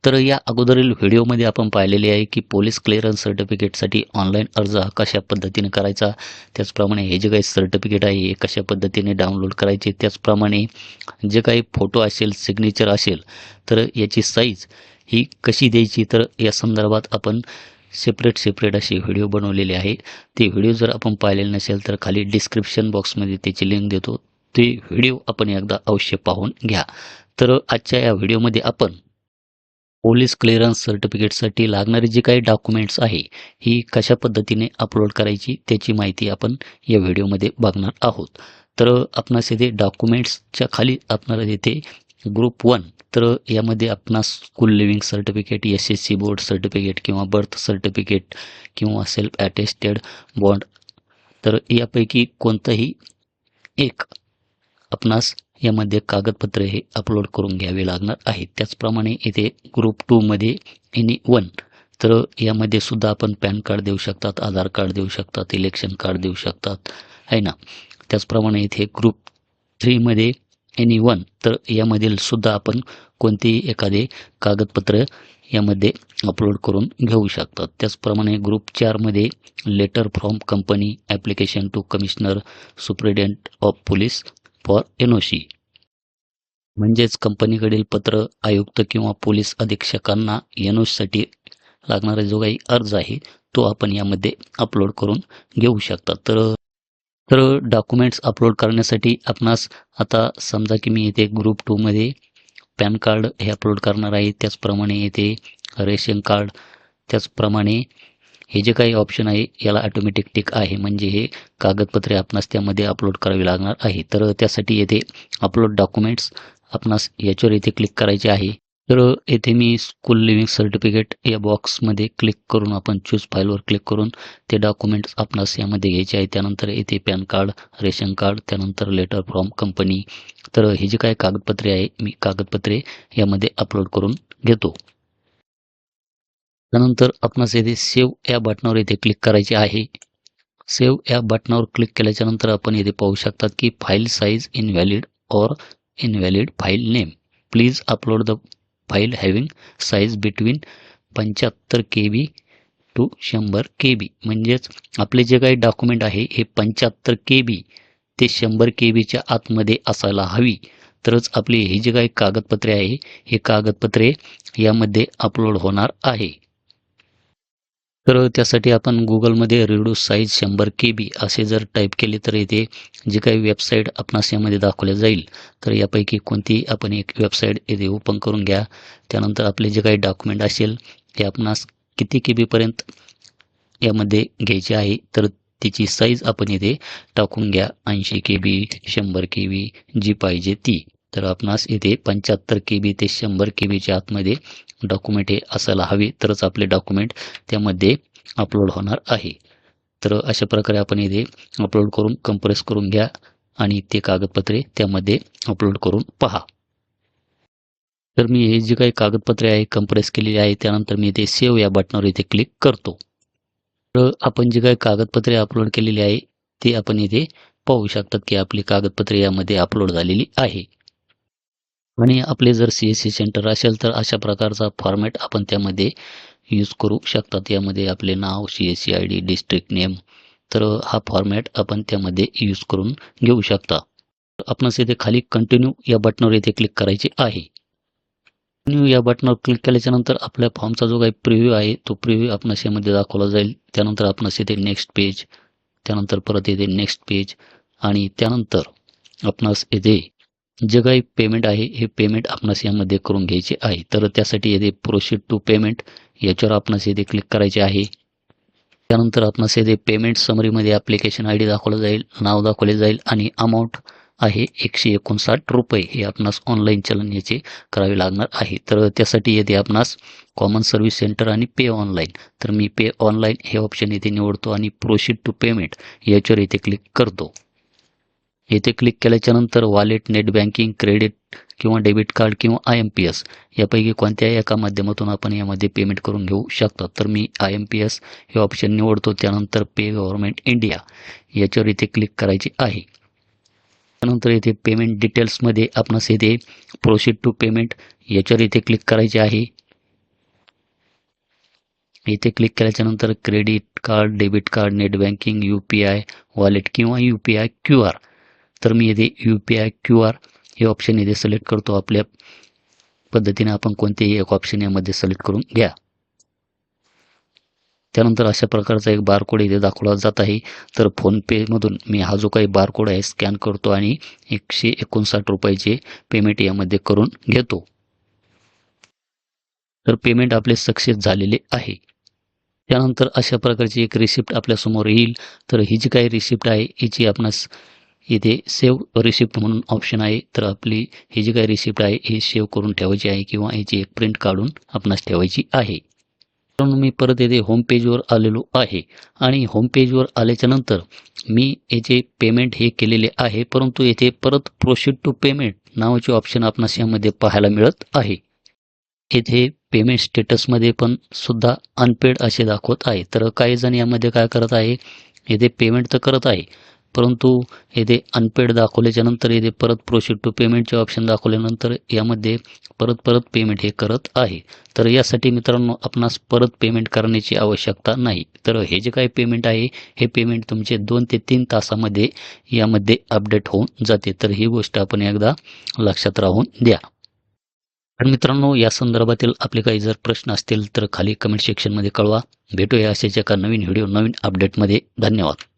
तर या अगोदरील व्हिडिओमध्ये आपण पाहिलेले आहे की पोलीस क्लिअरन्स सर्टिफिकेटसाठी ऑनलाईन अर्ज हा कशा पद्धतीने करायचा, त्याचप्रमाणे हे जे काही सर्टिफिकेट आहे हे कशा पद्धतीने डाउनलोड करायचे, त्याचप्रमाणे जे काही फोटो असेल, सिग्नेचर असेल, तर याची साईज ही कशी द्यायची, तर या संदर्भात आपण सेपरेट असे व्हिडिओ बनवलेले आहे. ते व्हिडिओ जर आपण पाहिलेले नसेल तर खाली डिस्क्रिप्शन बॉक्समध्ये त्याची लिंक देतो. ते व्हिडिओ आपण एकदा अवश्य पाहून घ्या. तर आजच्या या व्हिडिओमध्ये आपण पोलीस क्लिअरन्स सर्टिफिकेटसाठी लागणारे जे काही डॉक्युमेंट्स आहे, ही कशा पद्धतीने अपलोड करायची त्याची माहिती आपण या व्हिडिओमध्ये बघणार आहोत. तर आपणास येथे डॉक्युमेंट्सच्या खाली आपणाला येथे ग्रुप 1, तर यामध्ये आपणास school living certificate, SSC board certificate किंवा बर्थ सर्टिफिकेट किंवा सेल्फ अटेस्टेड बॉन्ड, तर यापैकी कोणतंही एक आपणास यामध्ये कागदपत्रे हे अपलोड करून घ्यावे लागणार आहे. त्याचप्रमाणे इथे ग्रुप 2 मध्ये एनी वन, तर यामध्ये सुद्धा आपण पॅन कार्ड देऊ शकतात, आधार कार्ड देऊ शकतात, इलेक्शन कार्ड देऊ शकतात, आहे ना. त्याचप्रमाणे इथे ग्रुप 3 मध्ये एनी वन, तर यामधील सुद्धा आपण कोणतेही एखादे कागदपत्र यामध्ये अपलोड करून घेऊ शकतात. त्याचप्रमाणे ग्रुप 4 मध्ये letter from company, application to commissioner, superintendent of police for NOC, म्हणजेच कंपनीकडील पत्र आयुक्त किंवा पोलीस अधीक्षकांना NOCसाठी लागणारा जो काही अर्ज आहे तो आपण यामध्ये अपलोड करून घेऊ शकता. तर डॉक्युमेंट्स अपलोड करण्यासाठी आपणास आता समजा की मी इथे ग्रुप 2 मध्ये पॅन कार्ड हे अपलोड करणार आहे, त्याचप्रमाणे येथे रेशन कार्ड, त्याचप्रमाणे हे जे काही ऑप्शन आहे याला ऑटोमॅटिक टिक आहे, म्हणजे हे कागदपत्रे आपणास त्यामध्ये अपलोड करावी लागणार आहे. तर त्यासाठी येथे अपलोड डॉक्युमेंट्स आपणास याच्यावर इथे क्लिक करायचे आहे. तर येथे मी स्कूल लिव्हिंग सर्टिफिकेट या बॉक्समध्ये क्लिक करून आपण चूज फाईलवर क्लिक करून ते डॉक्युमेंट्स आपणास यामध्ये घ्यायचे आहे. त्यानंतर येथे पॅन कार्ड, रेशन कार्ड, त्यानंतर लेटर फ्रॉम कंपनी, तर हे जे काही कागदपत्रे आहे मी कागदपत्रे यामध्ये अपलोड करून घेतो. त्यानंतर आपणास येथे सेव्ह या बटनावर येथे क्लिक करायचे आहे. सेव्ह या बटनावर क्लिक केल्याच्यानंतर आपण येथे पाहू शकतात की file size invalid or invalid file name, please upload the file having size between 75 KB to 100 KB, म्हणजेच आपले जे काही डॉक्युमेंट आहे हे 75 KB ते 100 KBच्या आतमध्ये असायला हवी, तरच आपली ही जी काही कागदपत्रे आहे हे कागदपत्रे यामध्ये अपलोड होणार आहे. तर त्यासाठी आपण गुगलमध्ये रिड्यूस साईज 100 KB असे जर टाईप केले तर इथे जी काही वेबसाईट आपणास यामध्ये दाखवल्या जाईल, तर यापैकी कोणती आपण एक वेबसाईट इथे ओपन करून घ्या. त्यानंतर आपले जे काही डॉक्युमेंट असेल ते आपणास किती KB पर्यंत यामध्ये घ्यायचे आहे, तर त्याची साईज आपण इथे टाकून घ्या. 80 KB, 100 KB जी पाहिजे ती. तर आपणास इथे 75 KB ते 100 KBच्या आतमध्ये डॉक्युमेंट हे असायला हवे, तरच आपले डॉक्युमेंट त्यामध्ये अपलोड होणार आहे. तर अशा प्रकारे आपण इथे अपलोड करून कंप्रेस करून घ्या आणि ते कागदपत्रे त्यामध्ये अपलोड करून पहा. तर मी हे जे काही कागदपत्रे आहे कंप्रेस केलेली आहे, त्यानंतर मी इथे सेव्ह या बटनावर इथे क्लिक करतो. तर आपण जे काही कागदपत्रे अपलोड केलेली आहे ते आपण इथे पाहू शकतात की आपली कागदपत्रे यामध्ये अपलोड झालेली आहे. आणि आपले जर CSC सेंटर असेल तर अशा प्रकारचा फॉर्मॅट आपण त्यामध्ये यूज करू शकतात. यामध्ये आपले नाव, CSC ID, डिस्ट्रिक्ट नेम, तर हा फॉर्मॅट आपण त्यामध्ये यूज करून घेऊ शकता. आपणास इथे खाली कंटिन्यू या बटनावर इथे क्लिक करायचे आहे. कंटिन्यू या बटनावर क्लिक केल्याच्यानंतर आपल्या फॉर्मचा जो काही प्रिव्ह्यू आहे तो प्रिव्ह्यू आपणास यामध्ये दाखवला जाईल. त्यानंतर आपणास इथे नेक्स्ट पेज, त्यानंतर परत येथे नेक्स्ट पेज आणि त्यानंतर आपणास येथे जे काही पेमेंट आहे हे पेमेंट आपणास यामध्ये करून घ्यायचे आहे. तर त्यासाठी येथे प्रोसीड टू पेमेंट याच्यावर आपणास येथे क्लिक करायचे आहे. त्यानंतर आपणास येथे पेमेंट समरीमध्ये ॲप्लिकेशन ID दाखवला जाईल, नाव दाखवले जाईल आणि अमाऊंट आहे 159 रुपये हे आपणास ऑनलाईन चलन याचे करावे लागणार आहे. तर त्यासाठी येथे आपणास कॉमन सर्व्हिस सेंटर आणि पे ऑनलाईन, तर मी पे ऑनलाईन हे ऑप्शन इथे निवडतो आणि प्रोसीड टू पेमेंट याच्यावर इथे क्लिक करतो. येथे क्लिक केल्याच्यानंतर वॉलेट, नेट बँकिंग, क्रेडिट किंवा डेबिट कार्ड किंवा IMPS यापैकी कोणत्याही एका माध्यमातून आपण यामध्ये पेमेंट करून घेऊ शकता. तर मी IMPS हे ऑप्शन निवडतो. त्यानंतर पे गव्हर्नमेंट इंडिया याच्यावर इथे क्लिक करायचे आहे. त्यानंतर इथे पेमेंट डिटेल्समध्ये आपणास इथे प्रोसीड टू पेमेंट याच्यावर इथे क्लिक करायचे आहे. इथे क्लिक केल्याच्यानंतर credit card, debit card, net banking, UPI wallet किंवा UPI QR. तर मी इथे UPI QR हे ऑप्शन इथे सिलेक्ट करतो. आपल्या पद्धतीने आपण कोणतेही एक ऑप्शन यामध्ये सिलेक्ट करून घ्या. त्यानंतर अशा प्रकारचा एक बारकोड इथे दाखवला जात आहे. तर फोनपेमधून मी हा जो काही बारकोड आहे स्कॅन करतो आणि 159 रुपयाचे पेमेंट यामध्ये करून घेतो. तर पेमेंट आपले सक्सेस झालेले आहे. त्यानंतर अशा प्रकारची एक रिसिप्ट आपल्यासमोर येईल. तर ही जी काही रिसिप्ट आहे हिची आपणास इथे सेव्ह रिसिप्ट म्हणून ऑप्शन आहे. तर आपली ही जी काही रिसिप्ट आहे ही सेव्ह करून ठेवायची आहे किंवा याची एक प्रिंट काढून आपणास ठेवायची आहे. म्हणून मी परत येथे होम पेजवर आलेलो आहे आणि होम पेजवर आल्याच्यानंतर मी याचे पेमेंट हे केलेले आहे, परंतु येथे परत प्रोसीड टू पेमेंट नावाचे ऑप्शन आपणास यामध्ये पाहायला मिळत आहे. येथे पेमेंट स्टेटसमध्ये पण सुद्धा अनपेड असे दाखवत आहे. तर काही जण यामध्ये काय करत आहे, येथे पेमेंट तर करत आहे, परंतु येथे अनपेड दाखवल्याच्यानंतर येथे परत प्रोसीड टू पेमेंटचे ऑप्शन दाखवल्यानंतर यामध्ये परत पेमेंट हे करत आहे. तर यासाठी मित्रांनो आपणास परत पेमेंट करण्याची आवश्यकता नाही. तर हे जे काही पेमेंट आहे हे पेमेंट तुमचे 2 ते 3 तासामध्ये यामध्ये अपडेट होऊन जाते. तर ही गोष्ट आपण एकदा लक्षात राहून द्या. तर मित्रांनो या संदर्भातील आपले काही जर प्रश्न असतील तर खाली कमेंट सेक्शनमध्ये कळवा. भेटूया अशाच एका नवीन व्हिडिओ नवीन अपडेटमध्ये. धन्यवाद.